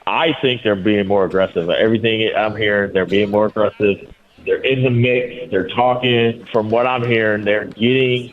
I think they're being more aggressive. Everything I'm hearing, they're being more aggressive. They're in the mix. They're talking. From what I'm hearing, they're getting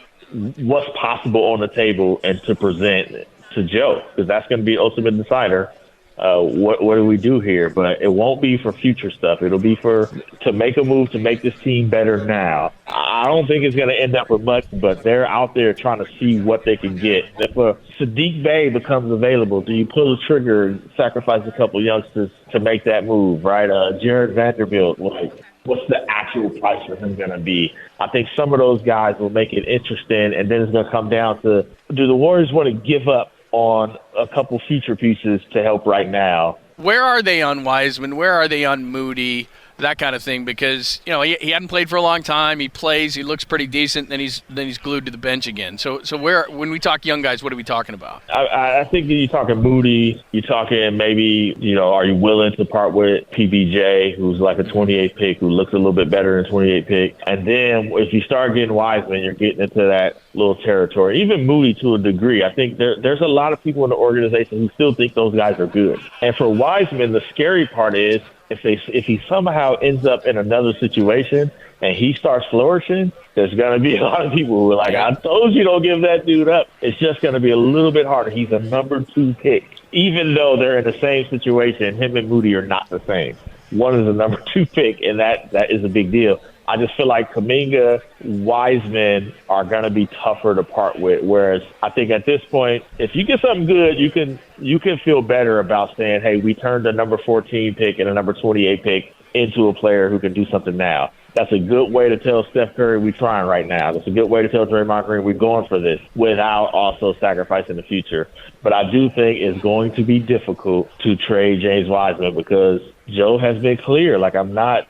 what's possible on the table and to present to Joe, because that's going to be ultimate decider. What do we do here? But it won't be for future stuff. It'll be for to make a move to make this team better now. I don't think it's going to end up with much, but they're out there trying to see what they can get. If Sadiq Bey becomes available, do you pull the trigger and sacrifice a couple youngsters to make that move, right? Jared Vanderbilt, what's the actual price for him going to be? I think some of those guys will make it interesting, and then it's going to come down to, do the Warriors want to give up on a couple feature pieces to help right now? Where are they on Wiseman? Where are they on Moody? That kind of thing, because he hadn't played for a long time. He plays, he looks pretty decent, then he's glued to the bench again. So where, when we talk young guys, what are we talking about? I think you're talking Moody. You're talking maybe, are you willing to part with PBJ, who's like a 28 pick, who looks a little bit better than 28 pick? And then if you start getting Wiseman, you're getting into that little territory. Even Moody to a degree. I think there's a lot of people in the organization who still think those guys are good. And for Wiseman, the scary part is, if he somehow ends up in another situation and he starts flourishing, there's going to be a lot of people who are like, I told you don't give that dude up. It's just going to be a little bit harder. He's a number 2 pick. Even though they're in the same situation, him and Moody are not the same. One is a number 2 pick, and that is a big deal. I just feel like Kuminga, Wiseman are going to be tougher to part with. Whereas I think at this point, if you get something good, you can feel better about saying, hey, we turned a number 14 pick and a number 28 pick into a player who can do something now. That's a good way to tell Steph Curry we're trying right now. That's a good way to tell Draymond Green we're going for this without also sacrificing the future. But I do think it's going to be difficult to trade James Wiseman, because Joe has been clear. Like, I'm not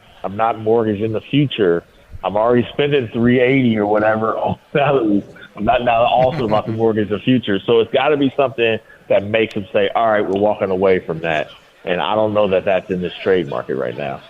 mortgaging the future. I'm already spending $380 or whatever on salaries. I'm not now also about to mortgage the future. So it's got to be something that makes him say, all right, we're walking away from that. And I don't know that that's in this trade market right now.